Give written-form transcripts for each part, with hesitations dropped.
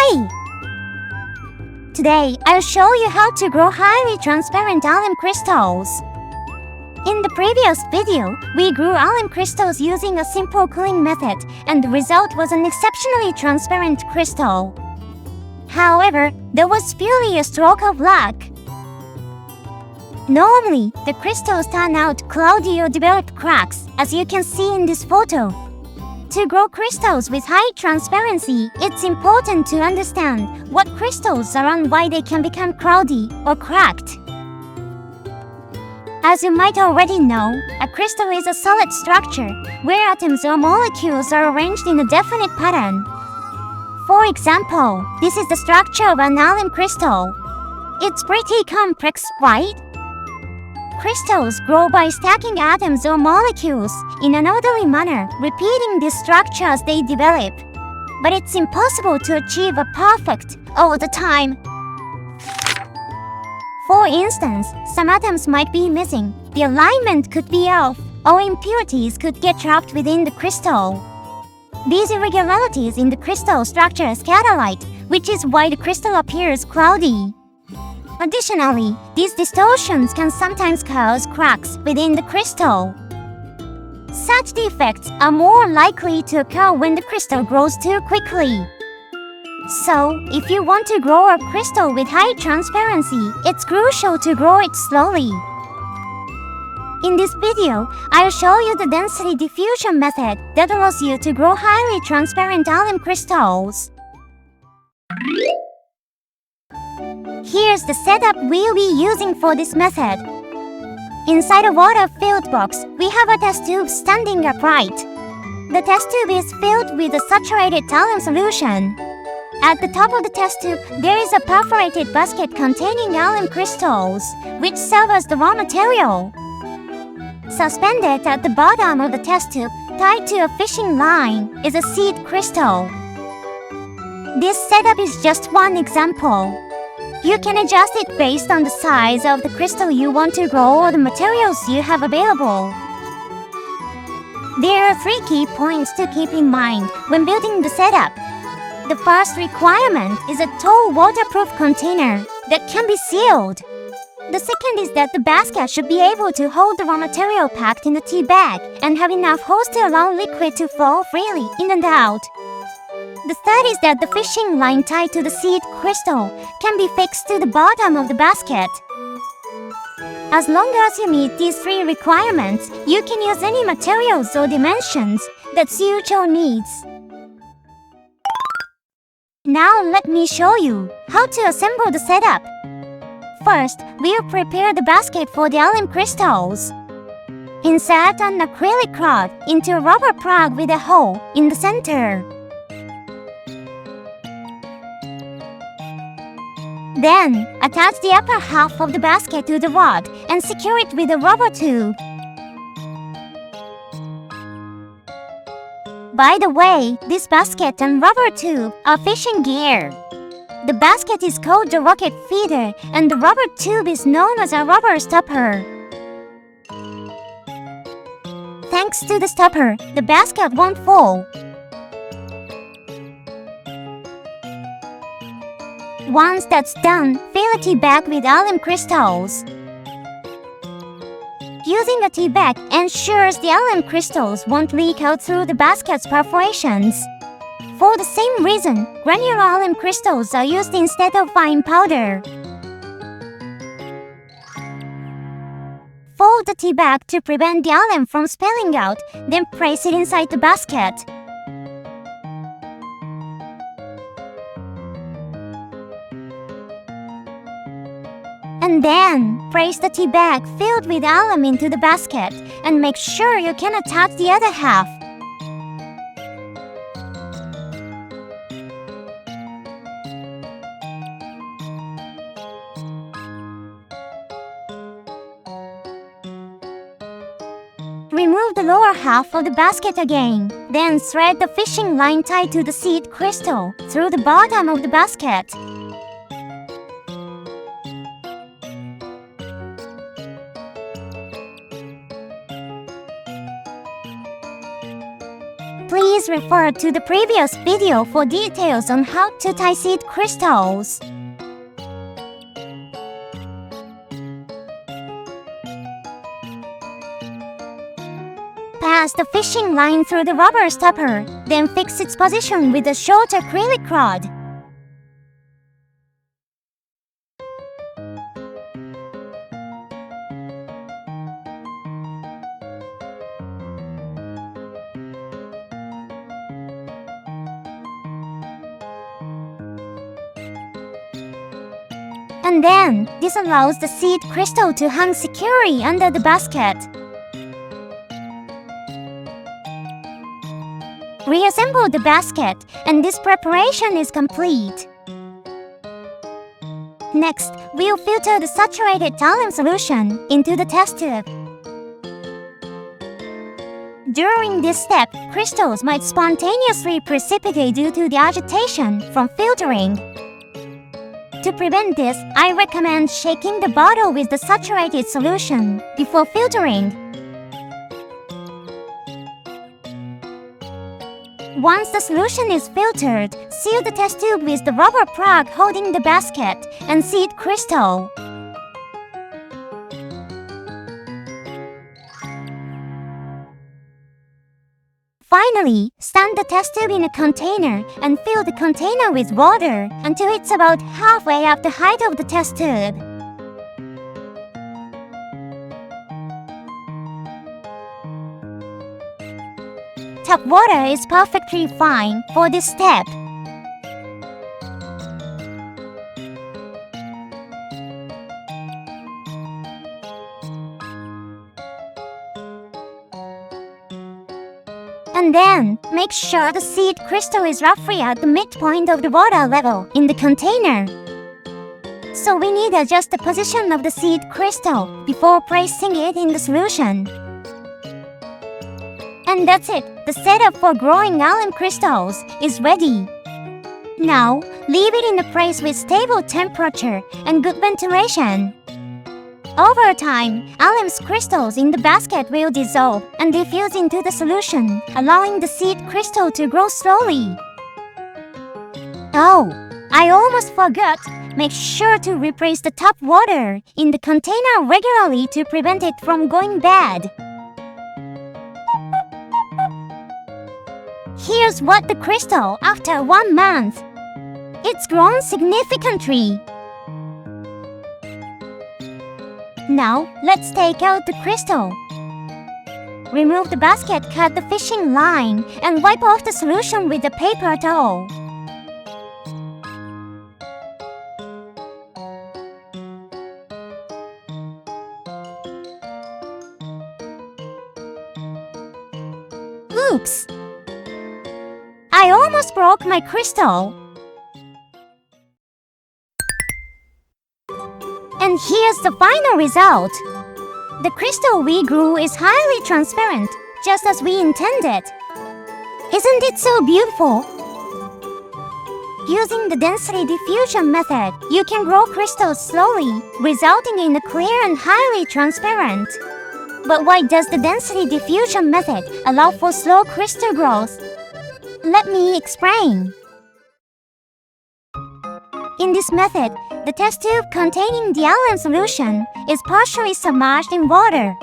Hey! Today, I'll show you how to grow highly transparent alum crystals. In the previous video, we grew alum crystals using a simple cooling method, and the result was an exceptionally transparent crystal. However, there was purely a stroke of luck. Normally, the crystals turn out cloudy or develop cracks, as you can see in this photo. To grow crystals with high transparency, it's important to understand what crystals are and why they can become cloudy or cracked. As you might already know, a crystal is a solid structure, where atoms or molecules are arranged in a definite pattern. For example, this is the structure of an alum crystal. It's pretty complex, right? Crystals grow by stacking atoms or molecules in an orderly manner, repeating this structure as they develop. But it's impossible to achieve a perfect all the time. For instance, some atoms might be missing, the alignment could be off, or impurities could get trapped within the crystal. These irregularities in the crystal structure scatter light, which is why the crystal appears cloudy. Additionally, these distortions can sometimes cause cracks within the crystal. Such defects are more likely to occur when the crystal grows too quickly. So, if you want to grow a crystal with high transparency, it's crucial to grow it slowly. In this video, I'll show you the density diffusion method that allows you to grow highly transparent alum crystals. Here's the setup we'll be using for this method. Inside a water-filled box, we have a test tube standing upright. The test tube is filled with a saturated alum solution. At the top of the test tube, there is a perforated basket containing alum crystals, which serve as the raw material. Suspended at the bottom of the test tube, tied to a fishing line, is a seed crystal. This setup is just one example. You can adjust it based on the size of the crystal you want to grow or the materials you have available. There are 3 key points to keep in mind when building the setup. The first requirement is a tall waterproof container that can be sealed. The second is that the basket should be able to hold the raw material packed in a tea bag and have enough hose to allow liquid to flow freely in and out. The third is that the fishing line tied to the seed crystal can be fixed to the bottom of the basket. As long as you meet these 3 requirements, you can use any materials or dimensions that suit your needs. Now let me show you how to assemble the setup. First, we'll prepare the basket for the alum crystals. Insert an acrylic rod into a rubber plug with a hole in the center. Then, attach the upper half of the basket to the rod and secure it with a rubber tube. By the way, this basket and rubber tube are fishing gear. The basket is called the rocket feeder, and the rubber tube is known as a rubber stopper. Thanks to the stopper, the basket won't fall. Once that's done, fill a tea bag with alum crystals. Using a tea bag ensures the alum crystals won't leak out through the basket's perforations. For the same reason, granular alum crystals are used instead of fine powder. Fold the tea bag to prevent the alum from spilling out, then place it inside the basket. And then, place the tea bag filled with alum into the basket and make sure you can attach the other half. Remove the lower half of the basket again. Then thread the fishing line tied to the seed crystal through the bottom of the basket. Please Please refer to the previous video for details on how to tie seed crystals. Pass the fishing line through the rubber stopper, then fix its position with a short acrylic rod. And then, this allows the seed crystal to hang securely under the basket. Reassemble the basket, and this preparation is complete. Next, we'll filter the saturated alum solution into the test tube. During this step, crystals might spontaneously precipitate due to the agitation from filtering. To prevent this, I recommend shaking the bottle with the saturated solution before filtering. Once the solution is filtered, seal the test tube with the rubber plug holding the basket and seed crystal. Finally, stand the test tube in a container and fill the container with water until it's about halfway up the height of the test tube. Tap water is perfectly fine for this step. And then, make sure the seed crystal is roughly at the midpoint of the water level in the container. So we need to adjust the position of the seed crystal before placing it in the solution. And that's it. The setup for growing alum crystals is ready. Now, leave it in a place with stable temperature and good ventilation. Over time, alum's crystals in the basket will dissolve and diffuse into the solution, allowing the seed crystal to grow slowly. Oh, I almost forgot. Make sure to replace the tap water in the container regularly to prevent it from going bad. Here's what the crystal after 1 month. It's grown significantly. Now, let's take out the crystal. Remove the basket, cut the fishing line, and wipe off the solution with a paper towel. Oops! I almost broke my crystal. And here's the final result. The crystal we grew is highly transparent, just as we intended. Isn't it so beautiful? Using the density diffusion method, you can grow crystals slowly, resulting in a clear and highly transparent. But why does the density diffusion method allow for slow crystal growth? Let me explain. In this method, the test tube containing the alum solution is partially submerged in water.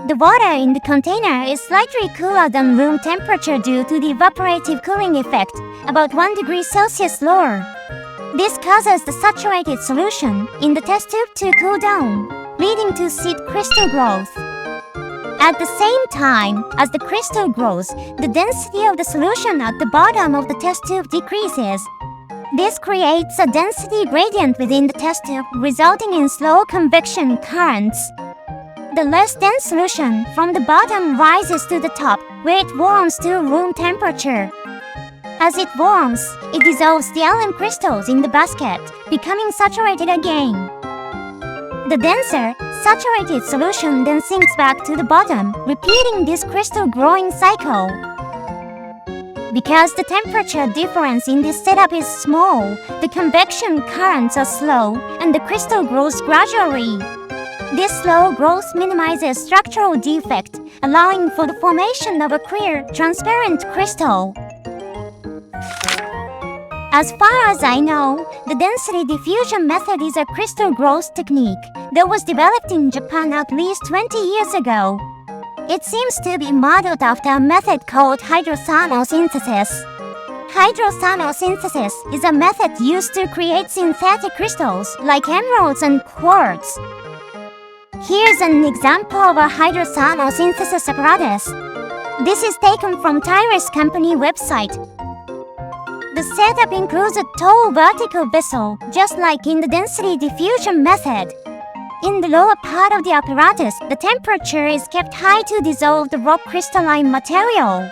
The water in the container is slightly cooler than room temperature due to the evaporative cooling effect, about 1 degree Celsius lower. This causes the saturated solution in the test tube to cool down, leading to seed crystal growth. At the same time as the crystal grows, the density of the solution at the bottom of the test tube decreases. This creates a density gradient within the test tube, resulting in slow convection currents. The less dense solution from the bottom rises to the top, where it warms to room temperature. As it warms, it dissolves the alum crystals in the basket, becoming saturated again. The denser, saturated solution then sinks back to the bottom, repeating this crystal growing cycle. Because the temperature difference in this setup is small, the convection currents are slow and the crystal grows gradually. This slow growth minimizes structural defect, allowing for the formation of a clear, transparent crystal. As far as I know, the density diffusion method is a crystal growth technique that was developed in Japan at least 20 years ago. It seems to be modeled after a method called hydrothermal synthesis. Hydrothermal synthesis is a method used to create synthetic crystals like emeralds and quartz. Here's an example of a hydrothermal synthesis apparatus. This is taken from Tyrus Company website. The setup includes a tall vertical vessel, just like in the density diffusion method. In the lower part of the apparatus, the temperature is kept high to dissolve the rock crystalline material.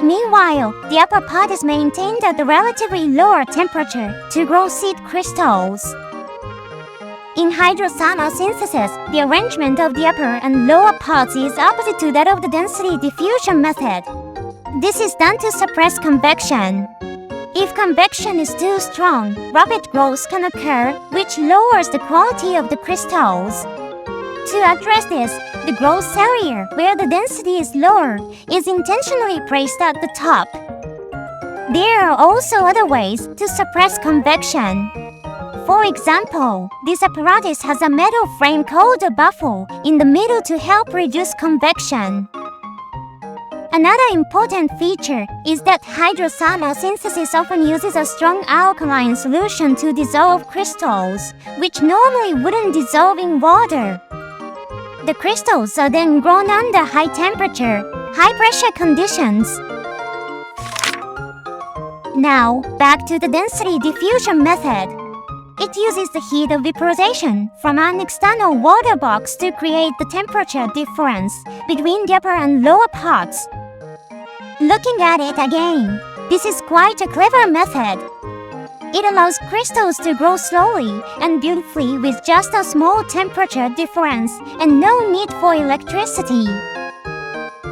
Meanwhile, the upper part is maintained at a relatively lower temperature to grow seed crystals. In hydrothermal synthesis, the arrangement of the upper and lower parts is opposite to that of the density diffusion method. This is done to suppress convection. If convection is too strong, rapid growth can occur, which lowers the quality of the crystals. To address this, the growth area, where the density is lower, is intentionally placed at the top. There are also other ways to suppress convection. For example, this apparatus has a metal frame called a baffle in the middle to help reduce convection. Another important feature is that hydrothermal synthesis often uses a strong alkaline solution to dissolve crystals, which normally wouldn't dissolve in water. The crystals are then grown under high temperature, high pressure conditions. Now, back to the density diffusion method. It uses the heat of vaporization from an external water box to create the temperature difference between the upper and lower parts. Looking at it again, this is quite a clever method. It allows crystals to grow slowly and beautifully with just a small temperature difference and no need for electricity.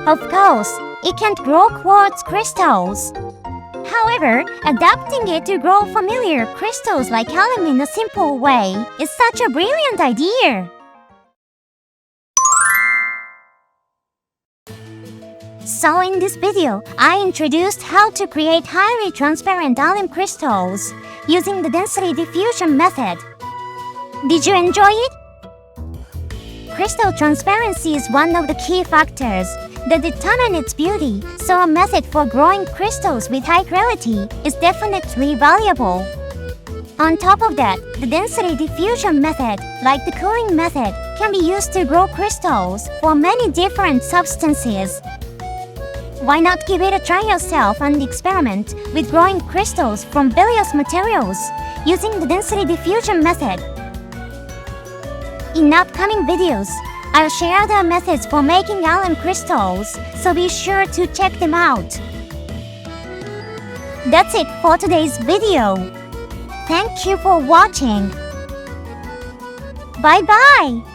Of course, it can't grow quartz crystals. However, adapting it to grow familiar crystals like alum in a simple way is such a brilliant idea. So in this video, I introduced how to create highly transparent alum crystals using the density diffusion method. Did you enjoy it? Crystal transparency is one of the key factors that determine its beauty, so a method for growing crystals with high clarity is definitely valuable. On top of that, the density diffusion method, like the cooling method, can be used to grow crystals for many different substances. Why not give it a try yourself and experiment with growing crystals from various materials using the density diffusion method? In upcoming videos, I'll share the methods for making alum crystals, so be sure to check them out. That's it for today's video. Thank you for watching. Bye-bye!